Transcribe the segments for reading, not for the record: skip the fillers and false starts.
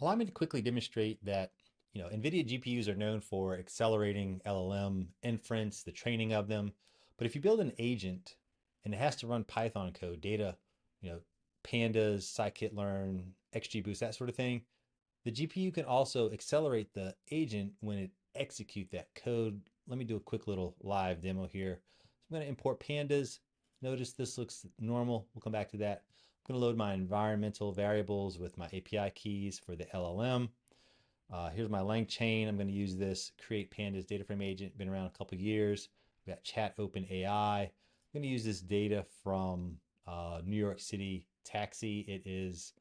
Allow me to quickly demonstrate that, NVIDIA GPUs are known for accelerating LLM inference, the training of them. But if you build an agent and it has to run Python code, data, you know, pandas, scikit-learn, XGBoost, that sort of thing, the GPU can also accelerate the agent when it execute that code. Let me do a quick little live demo here. So I'm going to import pandas. Notice this looks normal. We'll come back to that. I'm going to load my environmental variables with my API keys for the LLM. Here's my Langchain. I'm going to use this create pandas data frame agent. Been around a couple years. We got chat open AI. I'm going to use this data from New York City taxi. It is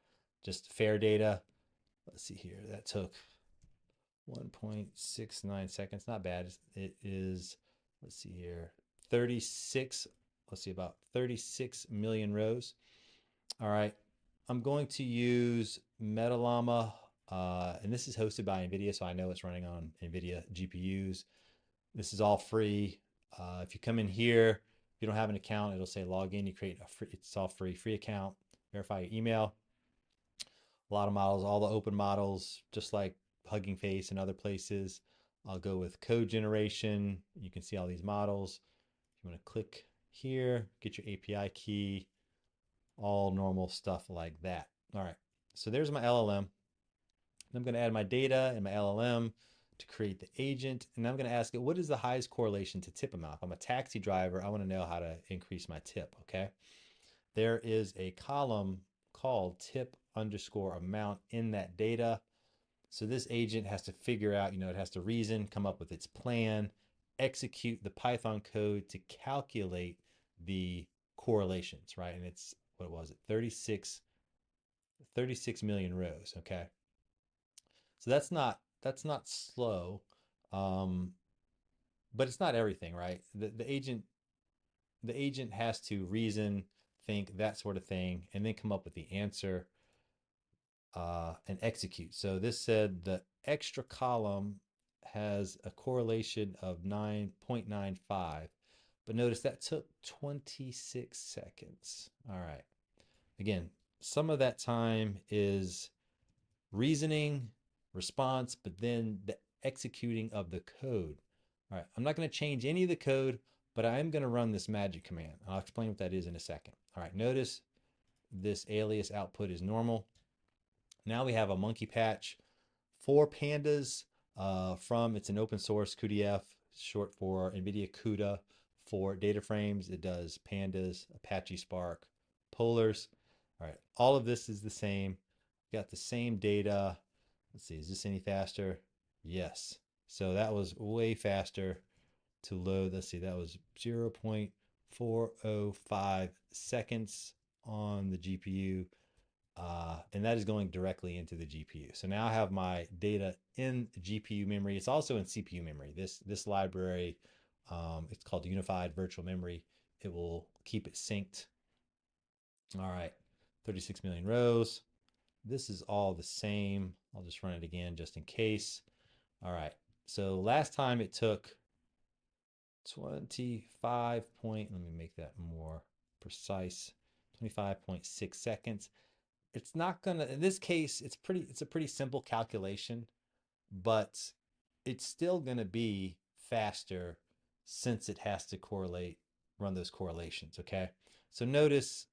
just fare data. Let's see here. That took 1.69 seconds. Not bad. It is, let's see here, 36, let's see, about 36 million rows. All right. I'm going to use MetaLlama, and this is hosted by NVIDIA, so I know it's running on NVIDIA GPUs. This is all free. If you come in here, if you don't have an account, it'll say log in. You create a free, it's all free account. Verify your email. A lot of models, all the open models, just like Hugging Face and other places. I'll go with code generation. You can see all these models. If you want to click here, get your API key, all normal stuff like that. All right, so there's my LLM. I'm going to add my data and my LLM to create the agent. And I'm going to ask it, what is the highest correlation to tip amount? If I'm a taxi driver, I want to know how to increase my tip, okay? There is a column called tip underscore amount in that data. So this agent has to figure out, it has to reason, come up with its plan, execute the Python code to calculate the correlations, right? And it's, what was it? 36 million rows, okay? So that's not slow, um, but it's not everything, right? The agent has to reason, think, that sort of thing, and then come up with the answer and execute. So this said the extra column has a correlation of 9.95, but notice that took 26 seconds. All right. Again, some of that time is reasoning, response, but then the executing of the code. All right, I'm not going to change any of the code, but I am going to run this magic command. I'll explain what that is in a second. All right, notice this alias output is normal. Now we have a monkey patch for pandas it's an open source cuDF, short for NVIDIA CUDA for DataFrames. It does pandas, Apache Spark, polars. All right, all of this is the same. Got the same data. Let's see, is this any faster? Yes. So that was way faster to load. Let's see, that was 0.405 seconds on the GPU. And that is going directly into the GPU. So now I have my data in GPU memory. It's also in CPU memory. This library, it's called Unified Virtual Memory. It will keep it synced. All right, 36 million rows. This is all the same. I'll just run it again just in case. All right, so last time it took 25 point, let me make that more precise, 25.6 seconds. It's not gonna, in this case, it's a pretty simple calculation, but it's still gonna be faster since it has to run those correlations, okay? So notice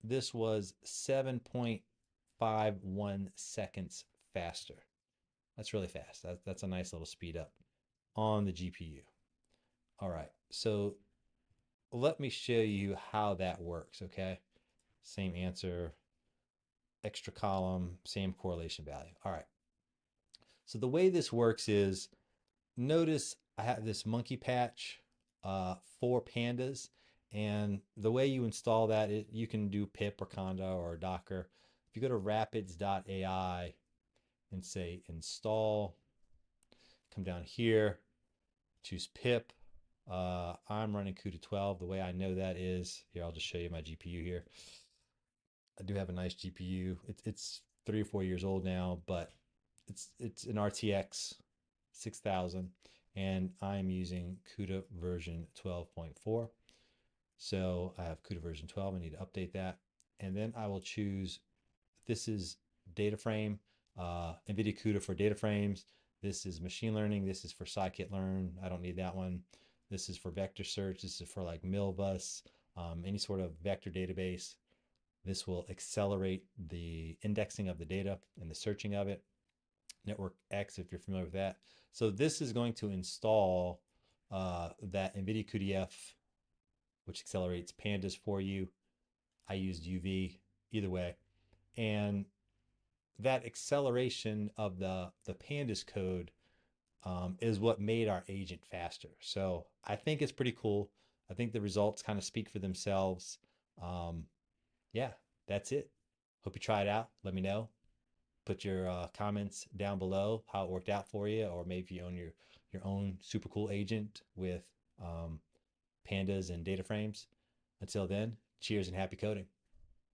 this was 7.51 seconds faster. That's really fast. That's a nice little speed up on the GPU. All right, so let me show you how that works, okay? Same answer, extra column, same correlation value. All right. So the way this works is, notice I have this monkey patch for pandas. And the way you install that, you can do pip or conda or docker. If you go to rapids.ai and say install, come down here, choose pip. I'm running CUDA 12. The way I know that is, here, I'll just show you my GPU here. I do have a nice GPU. It's 3 or 4 years old now, but it's an RTX 6000, and I'm using CUDA version 12.4. So I have CUDA version 12. I need to update that, and then I will choose. This is DataFrame. NVIDIA CUDA for DataFrames. This is machine learning. This is for scikit-learn. I don't need that one. This is for vector search. This is for like Milbus, any sort of vector database. This will accelerate the indexing of the data and the searching of it. Network X, if you're familiar with that. So this is going to install that NVIDIA cuDF, which accelerates pandas for you. I used UV either way. And that acceleration of the pandas code is what made our agent faster. So I think it's pretty cool. I think the results kind of speak for themselves. Yeah, that's it. Hope you try it out. Let me know. Put your comments down below how it worked out for you, or maybe you own your own super cool agent with pandas and data frames. Until then, cheers and happy coding.